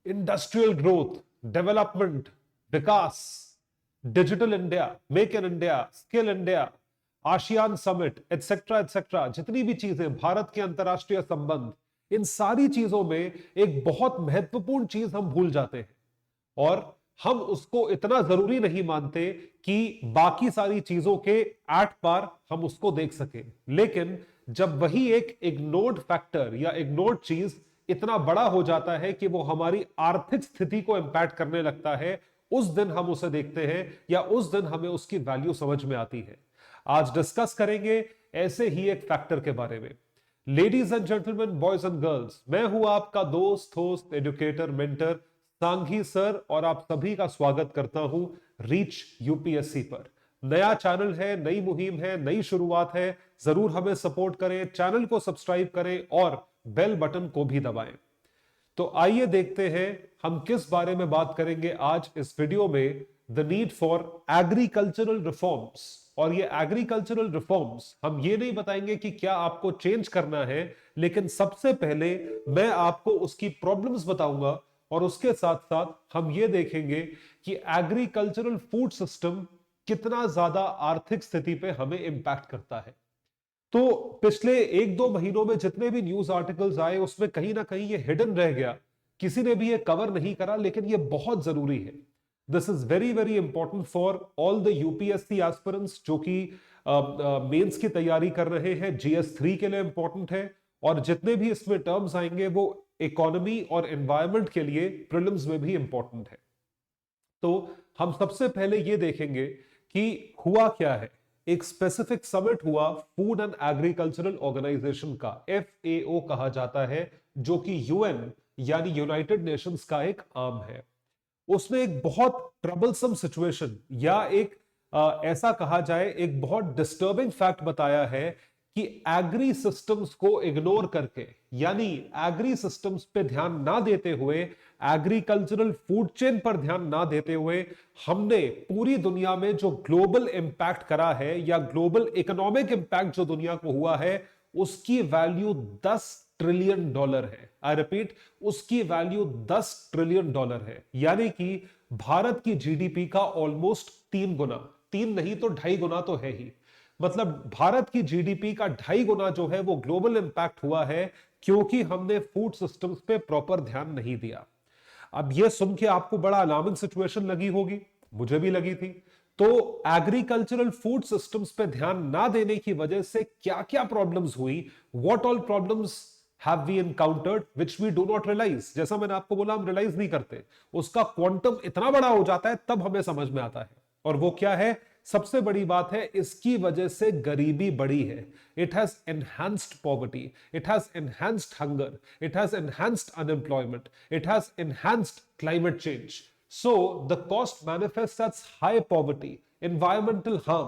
Industrial growth, development, Vikas, digital India, make in India, skill India, ASEAN summit, etcetera etcetera, जितनी भी चीजें, भारत के अंतरराष्ट्रीय संबंध, इन सारी चीजों में एक बहुत महत्वपूर्ण चीज हम भूल जाते हैं और हम उसको इतना जरूरी नहीं मानते कि बाकी सारी चीजों के एट पार हम उसको देख सके। लेकिन जब वही एक इग्नोर्ड फैक्टर या इग्नोर्ड चीज इतना बड़ा हो जाता है कि वो हमारी आर्थिक स्थिति को इंपैक्ट करने लगता है, उस दिन हम उसे देखते हैं या उस दिन हमें उसकी वैल्यू समझ में आती है। आज डिस्कस करेंगे ऐसे ही एक फैक्टर के बारे में। Ladies and gentleman, boys and girls, मैं हूं आपका दोस्त, host, educator, mentor Sanghi sir और आप सभी का स्वागत करता हूं रीच यूपीएससी पर। नया चैनल है, नई मुहिम है, नई शुरुआत है, जरूर हमें सपोर्ट करें, चैनल को सब्सक्राइब करें और बेल बटन को भी दबाएं। तो आइए देखते हैं हम किस बारे में बात करेंगे आज इस वीडियो में। The need for agricultural reforms. और ये एग्रीकल्चरल रिफॉर्म्स हम ये नहीं बताएंगे कि क्या आपको चेंज करना है, लेकिन सबसे पहले मैं आपको उसकी प्रॉब्लम्स बताऊंगा और उसके साथ साथ हम ये देखेंगे कि एग्रीकल्चरल फूड सिस्टम कितना ज्यादा आर्थिक स्थिति पे हमें इंपैक्ट करता है। तो पिछले एक दो महीनों में जितने भी न्यूज आर्टिकल्स आए उसमें कहीं ना कहीं ये हिडन रह गया, किसी ने भी ये कवर नहीं करा, लेकिन ये बहुत जरूरी है। This is very very important for all the UPSC aspirants जो कि मेंस की तैयारी कर रहे हैं। GS3 के लिए इंपॉर्टेंट है और जितने भी इसमें टर्म्स आएंगे वो इकोनॉमी और एनवायरनमेंट के लिए प्रीलिम्स में भी इंपॉर्टेंट है। तो हम सबसे पहले ये देखेंगे कि हुआ क्या है। एक स्पेसिफिक समिट हुआ फूड एंड एग्रीकल्चरल ऑर्गेनाइजेशन का, FAO कहा जाता है, जो कि UN यानी यूनाइटेड नेशंस का एक आर्म है। उसने एक बहुत ट्रबलसम सिचुएशन या एक ऐसा कहा जाए एक बहुत डिस्टर्बिंग फैक्ट बताया है कि एग्री सिस्टम्स को इग्नोर करके, यानी एग्री सिस्टम्स पे ध्यान ना देते हुए, एग्रीकल्चरल फूड चेन पर ध्यान ना देते हुए, हमने पूरी दुनिया में जो ग्लोबल इंपैक्ट करा है या ग्लोबल इकोनॉमिक इंपैक्ट जो दुनिया को हुआ है, उसकी वैल्यू $10 ट्रिलियन है। आई रिपीट, उसकी वैल्यू $10 ट्रिलियन है, यानी कि भारत की जीडीपी का ऑलमोस्ट 3 गुना, 3 नहीं तो 2.5 गुना तो है ही। मतलब भारत की जीडीपी का 2.5 गुना जो है वो ग्लोबल इंपैक्ट हुआ है, क्योंकि हमने फूड सिस्टम्स पे प्रॉपर ध्यान नहीं दिया। अब ये सुन के आपको बड़ा अलार्मिंग सिचुएशन लगी होगी, मुझे भी लगी थी। तो एग्रीकल्चरल फूड सिस्टम्स पे ध्यान ना देने की वजह से क्या क्या प्रॉब्लम्स हुई, what all problems have we encountered which we do not realise. जैसा मैंने आपको बोला, हम रियलाइज नहीं करते, उसका क्वांटम इतना बड़ा हो जाता है तब हमें समझ में आता है। और वो क्या है? सबसे बड़ी बात है, इसकी वजह से गरीबी बढ़ी है। It has enhanced poverty, it has enhanced hunger, it has enhanced unemployment, it has enhanced climate change. So the cost manifests as high poverty, environmental harm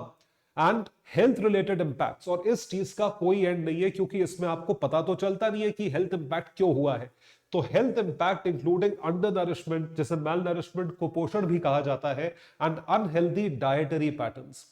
and health related impacts। और इस चीज का कोई एंड नहीं है, क्योंकि इसमें आपको पता तो चलता नहीं है कि हेल्थ इंपैक्ट क्यों हुआ है। तो health impact including under nourishment, जिसे मेल नरिशमेंट, कुपोषण भी कहा जाता है, एंड अनहेल्दी डाइटरी पैटर्न्स,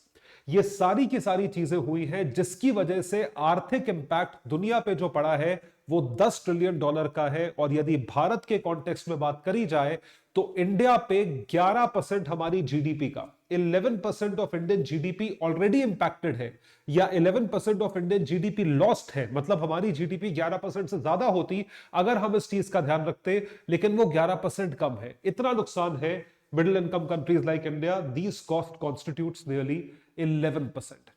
ये सारी की सारी चीजें हुई हैं जिसकी वजह से आर्थिक इंपैक्ट दुनिया पे जो पड़ा है वो $10 ट्रिलियन का है। और यदि भारत के कॉन्टेक्स्ट में बात करी जाए तो इंडिया पे 11% हमारी जीडीपी का, 11% of Indian GDP already impacted है, या 11% ऑफ इंडियन जीडीपी लॉस्ट है। मतलब हमारी जीडीपी 11% से ज्यादा होती अगर हम इस चीज का ध्यान रखते, लेकिन वो 11% कम है। इतना नुकसान है। Middle income countries like India, these cost constitutes nearly 11%।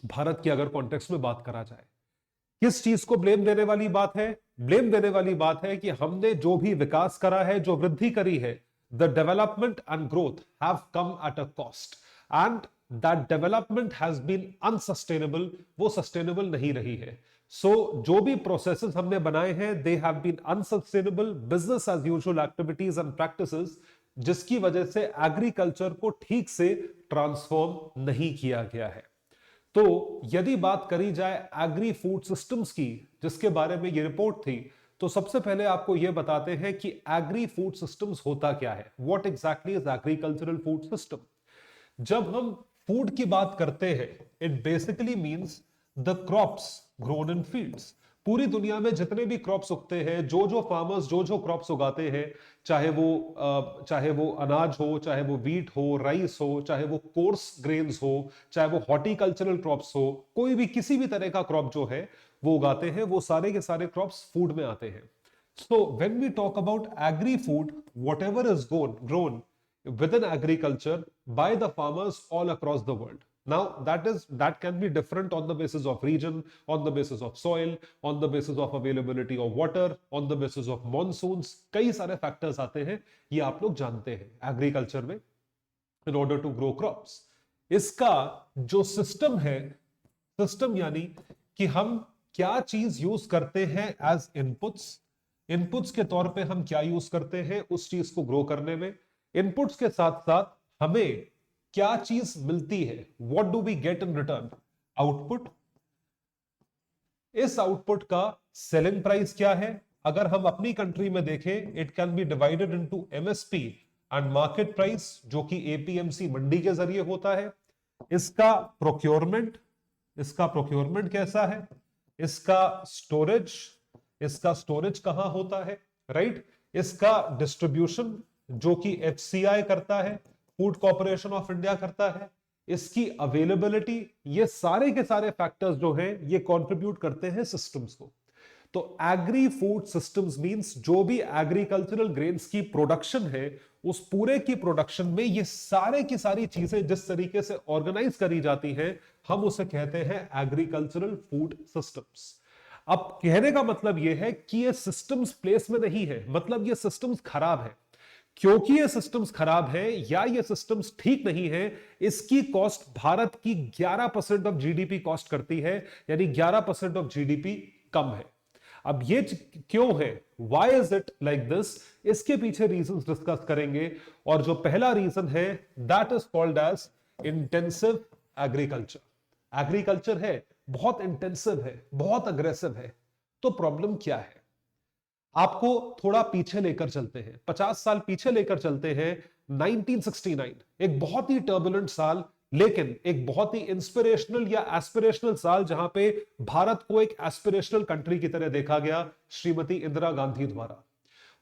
Bharat की अगर कॉन्टेक्स्ट में बात करा जाए, किस चीज को ब्लेम देने वाली बात है? ब्लेम देने वाली बात है कि हमने जो भी विकास करा है, जो वृद्धि करी है, the development and growth have come at a cost, and that development has been unsustainable, वो सस्टेनेबल नहीं रही है। सो जो भी प्रोसेसेस हमने बनाए हैं, they have been unsustainable, business as usual activities and practices, जिसकी वजह से एग्रीकल्चर को ठीक से ट्रांसफॉर्म नहीं किया गया है। तो यदि बात करी जाए एग्री फूड सिस्टम्स की, जिसके बारे में ये रिपोर्ट थी, तो सबसे पहले आपको यह बताते हैं कि एग्री फूड सिस्टम्स होता क्या है। What exactly is agricultural food system? जब हम फूड की बात करते हैं, it basically means the crops grown in fields. पूरी दुनिया में जितने भी क्रॉप्स उगते हैं, जो जो फार्मर्स जो जो क्रॉप्स उगाते हैं, चाहे वो अनाज हो, चाहे वो वीट हो, राइस हो, चाहे वो कोर्स ग्रेन्स हो, चाहे वो हॉर्टिकल्चरल क्रॉप्स हो, कोई भी किसी भी तरह का क्रॉप जो है वो उगाते हैं, वो सारे के सारे क्रॉप्स फूड में आते हैं. So when we talk about agri-food, whatever is grown within agriculture by the farmers all across the world. Now that can be different on the basis of region, on the basis of soil, on the basis of availability of water, on the basis of monsoons. कई सारे factors आते हैं, ये आप लोग जानते हैं agriculture में, in order to grow crops. इसका जो सिस्टम है, सिस्टम यानी कि हम क्या चीज यूज करते हैं एज इनपुट्स के तौर पे हम क्या यूज करते हैं उस चीज को ग्रो करने में, इनपुट्स के साथ साथ हमें क्या चीज मिलती है, what do we get in return, output. इस आउटपुट का सेलिंग प्राइस क्या है. अगर हम अपनी कंट्री में देखें, it can be divided into MSP and market price, जो कि एपीएमसी मंडी के जरिए होता है. इसका प्रोक्योरमेंट कैसा है, इसका स्टोरेज कहां होता है, राइट. इसका डिस्ट्रीब्यूशन जो कि एफसीआई करता है, फूड कॉर्पोरेशन ऑफ इंडिया करता है. इसकी अवेलेबिलिटी, ये सारे के सारे फैक्टर्स जो हैं ये कंट्रीब्यूट करते हैं सिस्टम्स को. तो एग्री फूड सिस्टम्स मींस जो भी एग्रीकल्चरल ग्रेन्स की प्रोडक्शन है, उस पूरे की प्रोडक्शन में ये सारे की सारी चीजें जिस तरीके से ऑर्गेनाइज करी जाती हैं, हम उसे कहते हैं एग्रीकल्चरल फूड सिस्टम्स. अब कहने का मतलब यह है कि ये सिस्टम्स प्लेस में नहीं है, मतलब ये सिस्टम्स खराब है. क्योंकि ये सिस्टम्स खराब है या ये सिस्टम्स ठीक नहीं है, इसकी कॉस्ट भारत की 11% ऑफ जीडीपी कॉस्ट करती है, यानी 11% ऑफ जीडीपी कम है. अब ये क्यों है, why is it like this, इसके पीछे रीजंस डिस्कस करेंगे. और जो पहला रीजन है, that is called as intensive agriculture. Agriculture है, बहुत इंटेंसिव है, बहुत अग्रेसिव है. तो प्रॉब्लम क्या है, आपको थोड़ा पीछे लेकर चलते हैं, 50 साल पीछे लेकर चलते हैं. 1969 एक बहुत ही टर्बुलेंट साल, लेकिन एक बहुत ही इंस्पिरेशनल या एस्पिरेशनल साल, जहां पे भारत को एक एस्पिरेशनल कंट्री की तरह देखा गया श्रीमती इंदिरा गांधी द्वारा.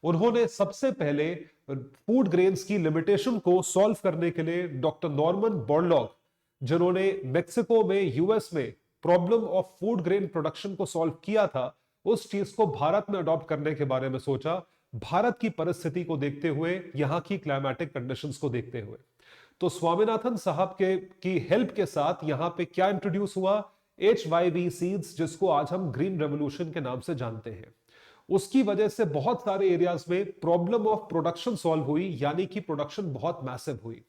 उन्होंने सबसे पहले फूड ग्रेन्स की लिमिटेशन को सॉल्व करने के लिए डॉक्टर नॉर्मन बोरलॉग, जिन्होंने मेक्सिको में, यूएस में problem of food grain production को सॉल्व किया था, उस चीज को भारत में अडॉप्ट करने के बारे में सोचा. भारत की परिस्थिति को देखते हुए, यहां की क्लाइमेटिक कंडीशंस को देखते हुए. तो स्वामीनाथन साहब की हेल्प के साथ यहां पे क्या इंट्रोड्यूस हुआ, HYV सीड्स, जिसको आज हम ग्रीन रेवोल्यूशन के नाम से जानते हैं. उसकी वजह से बहुत सारे एरियाज में प्रॉब्लम ऑफ प्रोडक्शन सॉल्व हुई, यानी कि प्रोडक्शन बहुत मैसिव हुई.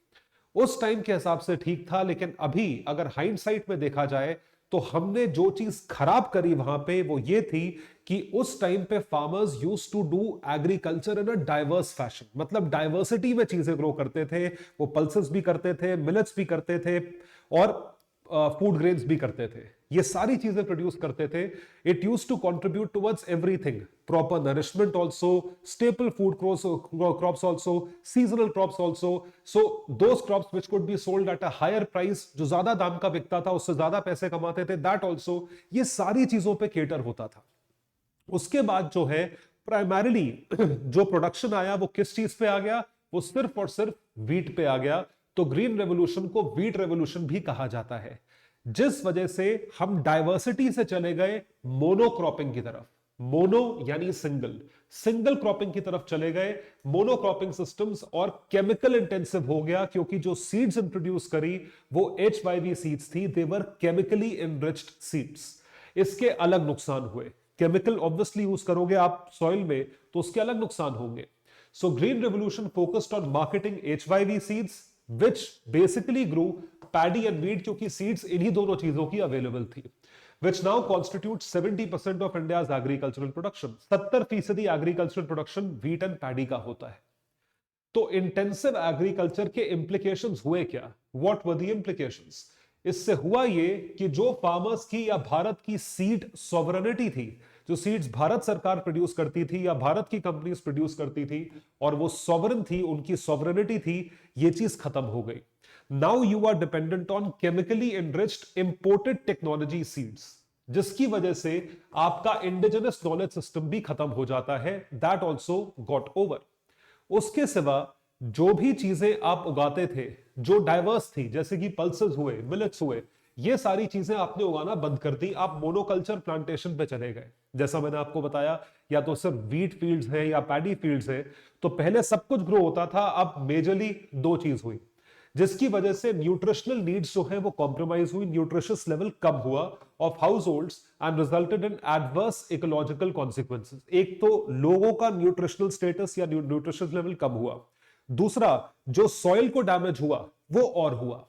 उस टाइम के हिसाब से ठीक था, लेकिन अभी अगर हाइंडसाइट में देखा जाए तो हमने जो चीज खराब करी वहां पे, वो ये थी कि उस टाइम पे farmers used to do agriculture in a diverse fashion. मतलब डाइवर्सिटी में चीजें ग्रो करते थे, वो पल्सेस भी करते थे, मिलेट्स भी करते थे, और फूड ग्रेन्स भी करते थे. ये सारी चीजें प्रोड्यूस करते थे. It used to contribute towards everything, proper nourishment also, staple food crops also, seasonal crops also. So those crops which could be sold at a higher price, जो ज्यादा दाम का बिकता था, उससे ज्यादा पैसे कमाते थे, दैट आल्सो. ये सारी चीजों पे केटर होता था. उसके बाद जो है, प्राइमरीली जो प्रोडक्शन आया वो किस चीज पे आ गया, वो सिर्फ और सिर्फ वीट पे आ गया. तो ग्रीन रेवोल्यूशन को वीट रेवोल्यूशन भी कहा जाता है, जिस वजह से हम डाइवर्सिटी से चले गए मोनोक्रॉपिंग की तरफ. मोनो यानी सिंगल क्रॉपिंग की तरफ चले गए, मोनोक्रॉपिंग सिस्टम्स, और केमिकल इंटेंसिव हो गया, क्योंकि जो सीड्स इंट्रोड्यूस करी वो HYV सीड्स थी. दे वर केमिकली इनरिच्ड सीड्स. इसके अलग नुकसान हुए. केमिकल ऑब्वियसली यूज करोगे आप सॉइल में तो उसके अलग नुकसान होंगे. So green revolution focused on marketing HYV seeds which basically grew paddy and wheat, क्योंकि सीड्स इन्हीं दोनों चीजों की अवेलेबल थी, which now constitutes 70% of India's agricultural production. 70% agricultural production wheat and paddy का होता है. तो इंटेंसिव एग्रीकल्चर के इंप्लीकेशंस हुए क्या, व्हाट वर द इंप्लीकेशंस. इससे हुआ ये कि जो फार्मर्स की या भारत की सीड सॉवरेनिटी थी, जो सीड्स भारत सरकार प्रोड्यूस करती थी या भारत की कंपनीज प्रोड्यूस करती थी, और वो सॉवरेन थी, उनकी सॉवरेनिटी थी, ये चीज खत्म हो गई. Now you are dependent on chemically enriched imported technology seeds. जिसकी वजह से आपका इंडिजिनस नॉलेज सिस्टम भी खत्म हो जाता है, दैट ऑल्सो गॉट ओवर। उसके सिवा जो भी चीजें आप उगाते थे जो डाइवर्स थी, जैसे कि पल्सेस हुए, मिलेट्स हुए, ये सारी चीजें आपने उगाना बंद कर दी, आप मोनोकल्चर प्लांटेशन पे चले गए। जैसा मैंने आपको बताया, या तो सिर्फ वीट फील्ड्स हैं या पैडी फील्ड्स हैं, तो पहले सब कुछ ग्रो होता था, अब मेजरली दो चीज हुई, जिसकी वजह से न्यूट्रिशनल नीड्स जो है वो कॉम्प्रोमाइज हुई, न्यूट्रिशियस लेवल कम हुआ of house holds and resulted in adverse ecological consequences. एक तो लोगों का न्यूट्रिशनल स्टेटस या न्यूट्रिशियस लेवल कम हुआ, दूसरा जो सॉइल को डैमेज हुआ वो और हुआ,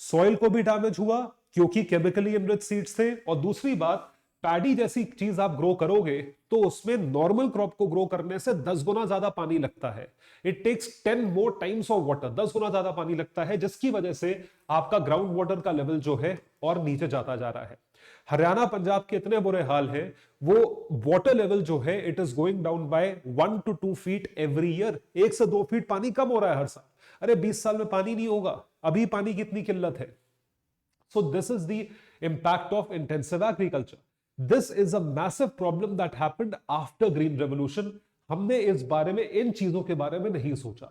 सॉइल को भी डैमेज हुआ क्योंकि केमिकली एनरिच्ड सीड्स थे, और दूसरी बात, पैडी जैसी चीज आप ग्रो करोगे तो उसमें नॉर्मल क्रॉप को ग्रो करने से 10 गुना ज्यादा पानी लगता है, it takes 10 more times of water, 10 गुना ज्यादा पानी लगता है, जिसकी वजह से आपका ग्राउंड वाटर का लेवल जो है और नीचे जाता जा रहा है। हरियाणा पंजाब के इतने बुरे हाल हैं, वो वाटर लेवल जो है it is going down by 1 to 2 feet every year, 1 से 2 फीट पानी कम हो रहा है हर साल। अरे 20 साल में पानी नहीं होगा, अभी पानी की इतनी किल्लत है। So this is the impact of intensive agriculture. This is a massive problem that happened after Green Revolution. हमने इस बारे में, इन चीजों के बारे में नहीं सोचा।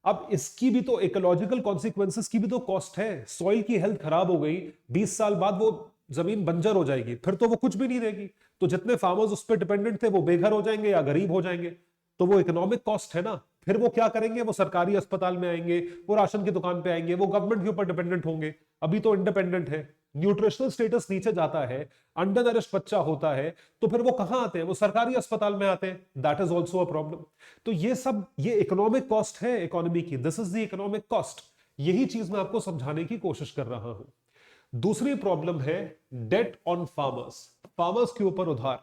अब इसकी भी तो इकोलॉजिकल कॉन्सिक्वेंसेस की भी तो कॉस्ट है। सॉइल की हेल्थ खराब हो गई, 20 साल बाद वो जमीन बंजर हो जाएगी, फिर तो वो कुछ भी नहीं देगी, तो जितने फार्मर्स उस पर डिपेंडेंट थे वो बेघर हो जाएंगे या गरीब हो जाएंगे, तो वो इकोनॉमिक कॉस्ट है ना। फिर वो क्या करेंगे, वो सरकारी अस्पताल में आएंगे, वो राशन की दुकान पे आएंगे, वो गवर्नमेंट के ऊपर डिपेंडेंट होंगे। अभी तो इंडिपेंडेंट है, न्यूट्रिशनल स्टेटस नीचे जाता है, अंडर नरिश्ड बच्चा होता है, तो फिर वो कहां आते हैं, वो सरकारी अस्पताल में आते हैं, that is also a problem. तो ये सब, ये इकोनॉमिक कॉस्ट है इकोनॉमी की, this is the economic cost. यही चीज मैं आपको समझाने की कोशिश कर रहा हूं। दूसरी प्रॉब्लम है डेट ऑन फार्मर्स, फार्मर्स के ऊपर उधार।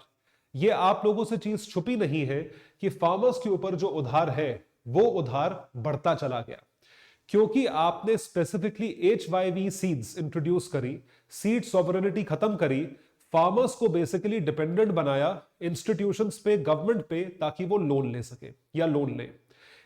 ये आप लोगों से चीज छुपी नहीं है कि फार्मर्स के ऊपर जो उधार है वो उधार बढ़ता चला गया, क्योंकि आपने स्पेसिफिकली HYV सीड्स इंट्रोड्यूस करी, सीड सॉवरेनिटी खत्म करी, फार्मर्स को बेसिकली डिपेंडेंट बनाया इंस्टीट्यूशंस पे, गवर्नमेंट पे, ताकि वो लोन ले सके या लोन ले।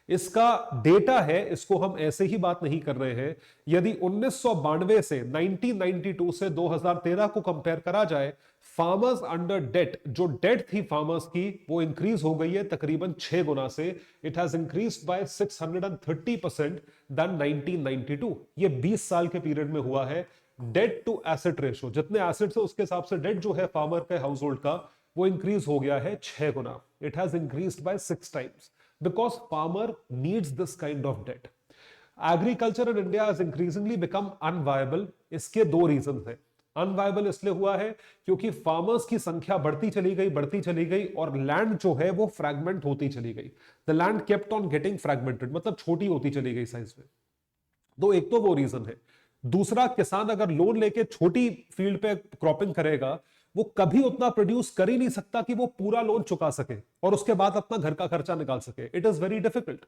इसका डेटा है, इसको हम ऐसे ही बात नहीं कर रहे हैं। यदि 1992 से 1992 से 2013 को कंपेयर करा जाए, फार्मर्स अंडर डेट, जो डेट थी फार्मर्स की, वो इंक्रीज हो गई है तकरीबन 6 गुना से। It has increased by 630% than 1992। ये 20 साल के पीरियड में हुआ है। डेट टू एसेट रेशो, जितने एसेट्स है उसके हिसाब से डेट जो है फार्मर के हाउस होल्ड का, वो इंक्रीज हो गया है 6 गुना। It has increased by 6 times because farmer needs this kind of debt. Agriculture in India has increasingly become unviable. इसके दो रीजंस हैं। अनवायबल इसलिए हुआ है क्योंकि फार्मर्स की संख्या बढ़ती चली गई और लैंड जो है वो फ्रैगमेंट होती चली गई। The land kept on getting fragmented, मतलब छोटी होती चली गई साइज में। तो एक तो वो रीजन है। दूसरा, किसान अगर लोन लेके छोटी फील्ड पे क्रॉपिंग करेगा, वो कभी उतना प्रोड्यूस कर ही नहीं सकता कि वो पूरा लोन चुका सके और उसके बाद अपना घर का खर्चा निकाल सके। It is very difficult,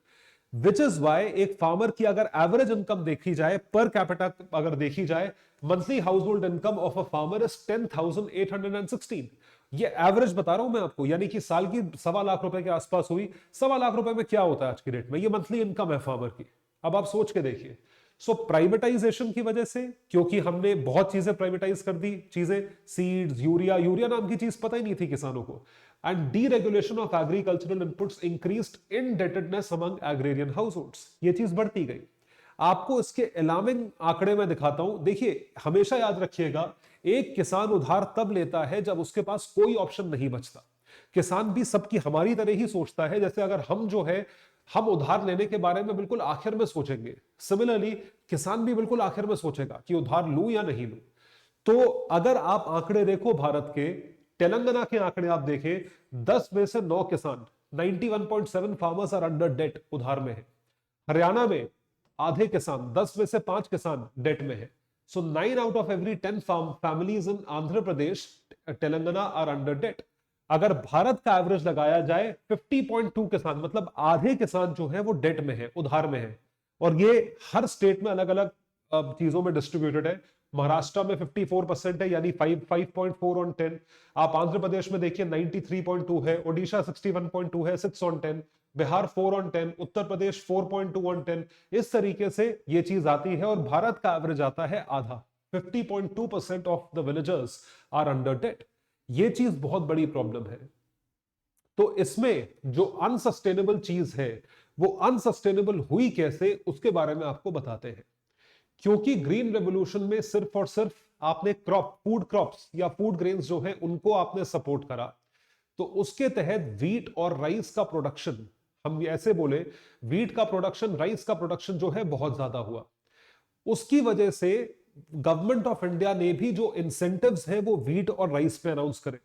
which is why एक फार्मर की अगर एवरेज इनकम देखी जाए, पर कैपिटा अगर देखी जाए, monthly house hold income of a farmer is 10,816। ये एवरेज बता रहा हूं मैं आपको, यानी कि साल की 1.25 लाख रुपए के आसपास हुई। 1.25 लाख रुपए में क्या होता है आज की डेट में, ये मंथली इनकम है फार्मर की। अब आप सोच के देखिए। सो प्राइवेटाइजेशन की वजह से, क्योंकि हमने बहुत चीजें प्राइवेटाइज कर दी, चीजें सीड्स, यूरिया नाम की चीज पता ही नहीं थी किसानों को, and deregulation of agricultural inputs increased indebtedness among agrarian households, ये चीज बढ़ती गई। आपको इसके अलार्मिंग आंकड़े में दिखाता हूं। देखिए, हमेशा याद रखिएगा, एक किसान उधार तब लेता है जब उसके पास कोई ऑप्शन नहीं बचता। किसान भी सबकी हमारी तरह ही सोचता है, जैसे अगर हम जो है, हम उधार लेने के बारे में बिल्कुल आखिर में सोचेंगे, सिमिलरली किसान भी बिल्कुल आखिर में सोचेगा कि उधार लूं या नहीं लूं। तो अगर आप आंकड़े देखो भारत के, तेलंगाना के आंकड़े आप देखें, 10 में से 9 किसान, 91.7 फार्मर्स आर अंडर डेट, उधार में है। हरियाणा में आधे किसान, 10 में से 5 किसान डेट में है। So 9 out of every 10 families in Andhra Pradesh, Telangana are under debt. अगर भारत का एवरेज लगाया जाए, 50.2 किसान, मतलब आधे किसान जो है वो डेट में है, उधार में है। और ये हर स्टेट में अलग अलग चीजों में डिस्ट्रीब्यूटेड है। महाराष्ट्र में 54% है, यानी 5.4 ऑन 10। आप आंध्र प्रदेश में देखिए 93.2 है, ओडिशा 61.2 है, 6 on 10, Bihar 4 on 10, Uttar Pradesh 4.2 on 10। इस तरीके से ये चीज आती है और भारत का एवरेज आता है आधा, 50.2% of the villagers are under debt. ये चीज बहुत बड़ी प्रॉब्लम है। तो इसमें जो अनसस्टेनेबल चीज है वो अनसस्टेनेबल हुई कैसे, उसके बारे में आपको बताते हैं। क्योंकि ग्रीन रेवोल्यूशन में सिर्फ और सिर्फ आपने फूड क्रॉप्स या फूड ग्रेन्स जो है उनको आपने सपोर्ट करा, तो उसके तहत वीट और राइस का प्रोडक्शन, हम ऐसे बोले वीट का प्रोडक्शन, राइस का प्रोडक्शन जो है बहुत ज्यादा हुआ। उसकी वजह से गवर्नमेंट ऑफ इंडिया ने भी जो इंसेंटिव्स है वो वीट और राइस पे अनाउंस करे।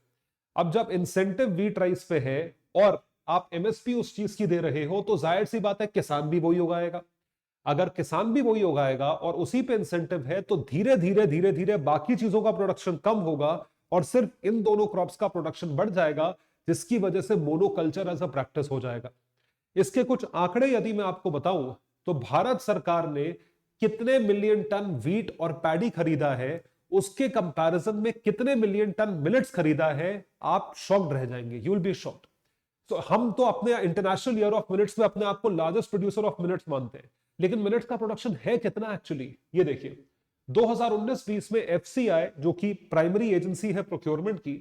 अब जब इंसेंटिव वीट राइस पे है और आप एमएसपी उस चीज की दे रहे हो, तो जाहिर सी बात है किसान भी वही उगाएगा। अगर किसान भी वही उगाएगा और उसी पे इंसेंटिव है, तो धीरे धीरे धीरे धीरे बाकी चीजों का प्रोडक्शन कम होगा और सिर्फ इन दोनों क्रॉप्स का प्रोडक्शन बढ़ जाएगा, जिसकी वजह से मोनोकल्चर एज अ प्रैक्टिस हो जाएगा। इसके कुछ आंकड़े यदि मैं आपको बताऊं, तो भारत सरकार ने कितने मिलियन टन वीट और पैडी खरीदा है, उसके कंपैरिजन में कितने मिलियन टन मिलेट्स खरीदा है, आप शॉक्ड रह जाएंगे। You will be shocked. तो हम तो अपने इंटरनेशनल ईयर ऑफ मिलेट्स में अपने आप को लार्जेस्ट प्रोड्यूसर ऑफ मिलेट्स मानते हैं, लेकिन मिलेट्स का प्रोडक्शन है कितना एक्चुअली, ये देखिए। 2019-20 में एफसीआई जो कि प्राइमरी एजेंसी है प्रोक्योरमेंट की,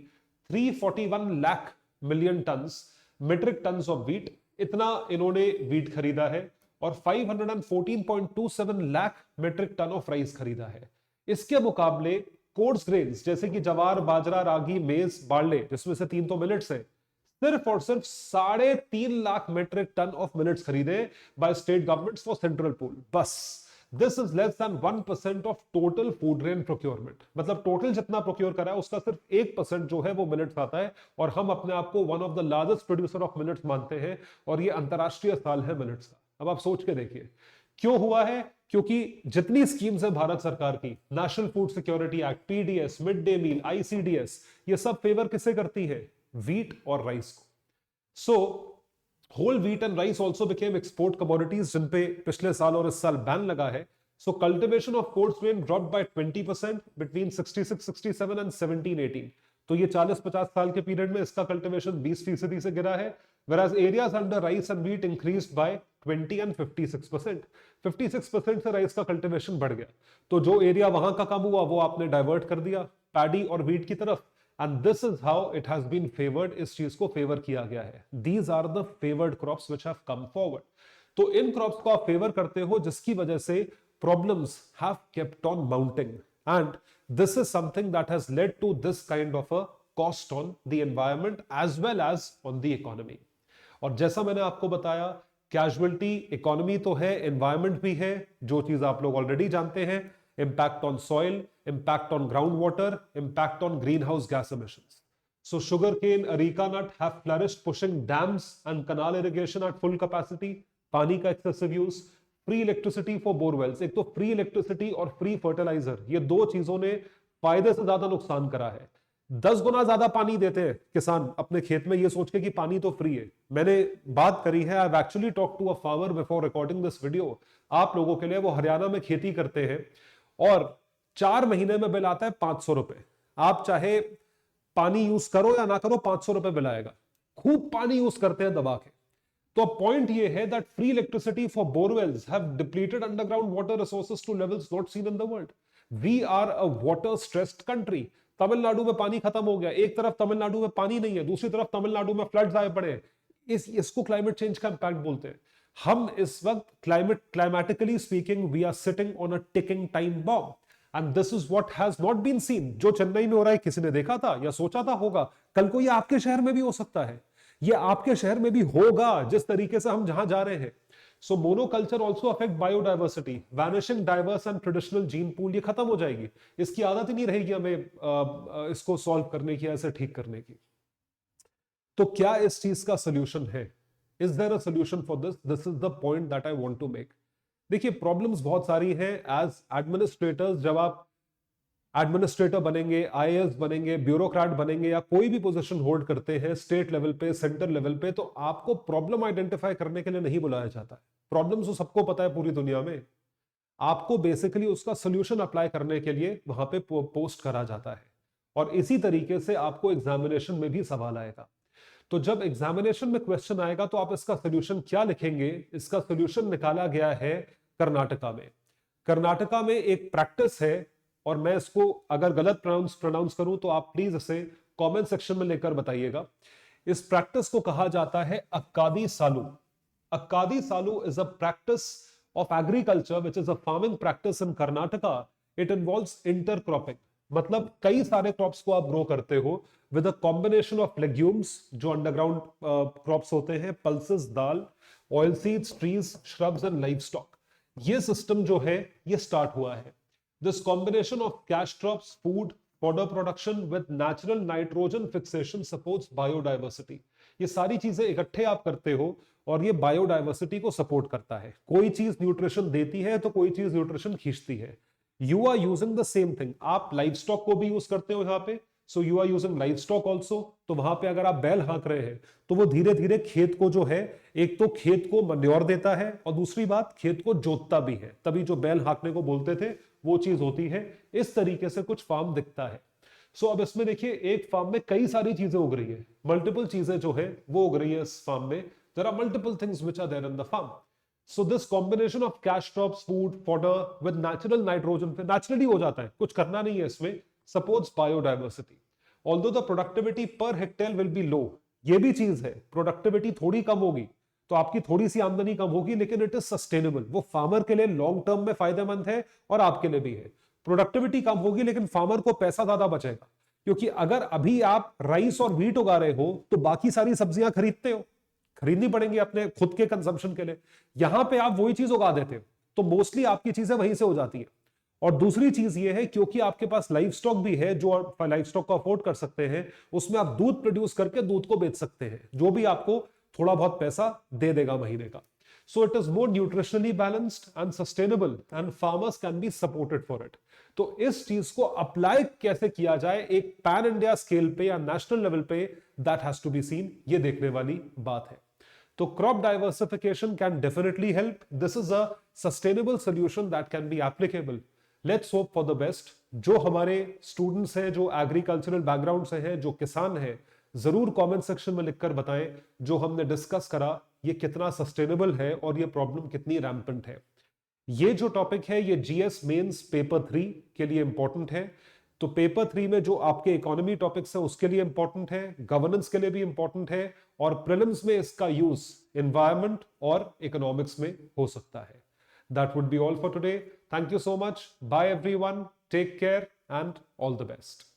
341 lakh million tons metric tons of wheat, इतना इन्होंने वीट खरीदा है, और 514.27 lakh metric ton of rice खरीदा है। इसके मुकाबले कोर्स ग्रेन्स जैसे कि जवार, बाजरा, रागी, मेज, बार्ले, जिसमें से 3 तो मिलेट्स है, सिर्फ और सिर्फ 3.5 lakh metric ton of millets खरीदे by state governments for central pool. बस this is less than 1% of total food grain procurement. मतलब टोटल जितना प्रोक्योर करा है उसका सिर्फ 1% जो है वो मिलेट्स आता है, और हम अपने आप को one of the largest producer of millets मानते हैं, और ये अंतरराष्ट्रीय साल है मिलेट्स का। अब आप सोच के देखिए क्यों हुआ है। क्योंकि जितनी स्कीम्स है भारत सरकार की, National Food Security Act, PDS, mid day meal, ICDS, ये सब फेवर किसे करती है, वीट और राइस को। So whole wheat and rice also became export commodities, जिन पे पिछले साल और इस साल बैन लगा है। So cultivation of coarse grain dropped by 20% between 66-67 and 17-18। तो ये 40-50 साल के पीरियड में इसका कल्टिवेशन 20% से गिरा है। whereas areas under rice and wheat increased by 20 and 56%। 56% से राइस का कल्टिवेशन बढ़ गया, तो जो एरिया वहां का कम हुआ वो आपने डाइवर्ट कर दिया पैडी और व्हीट की तरफ, and this is how it has been favoured. इस चीज को फेवर किया गया है। These are the favoured crops which have come forward. तो इन क्रॉप्स को आप फेवर करते हो, जिसकी वजह से problems have kept on mounting, and this is something that has led to this kind of a cost on the environment as well as on the economy. और जैसा मैंने आपको बताया, कैजुअलिटी इकोनॉमी तो है, एनवायरमेंट भी है, जो चीज आप लोग ऑलरेडी जानते हैं। impact on soil, impact on groundwater, impact on greenhouse gas emissions. So sugarcane, areca nut have flourished, pushing dams and canal irrigation at full capacity. पानी का excessive use, free electricity for bore wells। एक तो free electricity और free fertilizer, ये दो चीजों ने फायदे से ज्यादा नुकसान करा है। 10 गुना ज्यादा पानी देते हैं किसान अपने खेत में, ये सोच के कि पानी तो फ्री है। मैंने बात करी है, I have actually talk to a farmer before recording this video. आप लोगों के लिए, वो हरियाणा में खेती करते हैं और 4 महीने में बिल आता है 500 रुपए। आप चाहे पानी यूज करो या ना करो, 500 रुपए बिल आएगा। खूब पानी यूज करते हैं दबा के। तो पॉइंट ये है that free electricity for borewells have depleted underground water resources to levels not seen in the world. We are a water stressed country. Tamil Nadu में पानी खत्म हो गया, एक तरफ तमिलनाडु में पानी नहीं है, दूसरी तरफ तमिलनाडु में फ्लड्स आए पड़े। इसको क्लाइमेट चेंज का इंपैक्ट बोलते हैं। हम इस वक्त climatically speaking we are sitting on a ticking time bomb, and this is what has not been seen. जो चेन्नई में हो रहा है, किसी ने देखा था या सोचा था होगा? कल को ये आपके शहर में भी हो सकता है, ये आपके शहर में भी होगा, जिस तरीके से हम जहां जा रहे हैं। So monoculture also affect biodiversity, vanishing diverse and traditional gene pool, ये खत्म हो जाएगी। इसकी आदत ही नहीं रहेगी हमें इसको सॉल्व करने की, ऐसे ठीक करने की। तो क्या इस चीज का सोल्यूशन है? Is there a solution for this? This is the point that I want to make. देखिए, प्रॉब्लम्स बहुत सारी हैं एज एडमिनिस्ट्रेटर्स। जब आप एडमिनिस्ट्रेटर बनेंगे, आईएएस बनेंगे, ब्यूरोक्रेट बनेंगे, या कोई भी पोजीशन होल्ड करते हैं स्टेट लेवल पे, सेंटर लेवल पे, तो आपको प्रॉब्लम आइडेंटिफाई करने के लिए नहीं बुलाया जाता है। प्रॉब्लम्स तो सबको पता है पूरी दुनिया में, आपको बेसिकली उसका सोल्यूशन अप्लाई करने के लिए वहां पे पोस्ट करा जाता है। और इसी तरीके से आपको एग्जामिनेशन में भी सवाल आएगा। तो जब एग्जामिनेशन में क्वेश्चन आएगा तो आप इसका सोल्यूशन क्या लिखेंगे? इसका सोल्यूशन निकाला गया है कर्नाटका में। कर्नाटका में एक प्रैक्टिस है, और मैं इसको अगर गलत प्रोनाउंस करूं तो आप प्लीज इसे कमेंट सेक्शन में लेकर बताइएगा। इस प्रैक्टिस को कहा जाता है Akkadi Saalu. Akkadi Saalu is a practice of agriculture which is a farming practice in Karnataka. It involves intercropping, मतलब कई सारे क्रॉप्स को आप ग्रो करते हो with a combination of legumes, जो अंडरग्राउंड क्रॉप्स होते हैं, pulses, dal, oil seeds, trees, shrubs and livestock. ये सिस्टम जो है ये स्टार्ट हुआ है। This combination of cash crops, food, fodder production with natural nitrogen fixation supports biodiversity। ये सारी चीजें इकट्ठे आप करते हो और ये बायोडाइवर्सिटी को सपोर्ट करता है। कोई चीज न्यूट्रिशन देती है तो कोई चीज न्यूट्रिशन खींचती है। You are using the same thing. आप लाइव स्टॉक को भी यूज करते हो यहाँ पे, so you are using livestock also. तो वहां पे अगर आप बैल हाँक रहे हैं तो वो धीरे धीरे खेत को जो है, एक तो खेत को मन्योर देता है और दूसरी बात खेत को जोतता भी है। तभी जो बैल हाँकने को बोलते थे वो चीज होती है। इस तरीके से कुछ फार्म दिखता है। सो अब इसमें देखिए, एक फार्म में कई सारी चीजें उग रही है, मल्टीपल चीजें जो है वो उग रही है इस फार्म में। There are multiple things which are there in the farm. So this combination of cash crops, food, fodder with natural nitrogen, पे नेचुरली हो जाता है, कुछ करना नहीं है इसमें, supports biodiversity. Although the productivity per hectare will be low, ये भी चीज है, प्रोडक्टिविटी थोड़ी कम होगी तो आपकी थोड़ी सी आमदनी कम होगी, लेकिन इट इज सस्टेनेबल। वो फार्मर के लिए लॉन्ग टर्म में फायदेमंद है और आपके लिए भी है। प्रोडक्टिविटी कम होगी लेकिन फार्मर को पैसा ज्यादा बचेगा, क्योंकि अगर अभी आप राइस और व्हीट उगा रहे हो तो बाकी सारी सब्जियां खरीदते हो, खरीदनी पड़ेंगी अपने खुद के कंजम्पशन के लिए। यहां पे आप वही चीज उगा देते हो तो मोस्टली आपकी चीजें वहीं से हो जाती है। और दूसरी चीज ये है, क्योंकि आपके पास लाइव स्टॉक भी है, जो आप लाइव स्टॉक को अफोर्ड कर सकते हैं, उसमें आप दूध प्रोड्यूस करके दूध को बेच सकते हैं, जो भी आपको थोड़ा बहुत पैसा दे देगा महीने का। So it is more nutritionally balanced and sustainable and farmers can be supported for it। तो इस चीज को अप्लाई कैसे किया जाए एक पैन इंडिया स्केल पे या नेशनल लेवल पे, that has to be seen, ये देखने वाली बात है। तो crop diversification can definitely help. This is a sustainable solution that can be applicable. Let's hope for the best. जो हमारे स्टूडेंट्स हैं, जो एग्रीकल्चरल बैकग्राउंड से हैं, जो किसान हैं, जरूर कमेंट सेक्शन में लिखकर बताएं जो हमने डिस्कस करा ये कितना सस्टेनेबल है और ये प्रॉब्लम कितनी रैम्पेंट है। ये जो टॉपिक है ये जीएस मेंस पेपर 3 के लिए इंपॉर्टेंट है। तो पेपर 3 में जो आपके इकोनॉमी टॉपिक्स है उसके लिए इंपॉर्टेंट है, गवर्नेंस के लिए भी इंपॉर्टेंट है, और प्रीलिम्स में इसका यूज एनवायरमेंट और इकोनॉमिक्स में हो सकता है। That would be all for today. Thank you so much. Bye everyone, take care and all the best.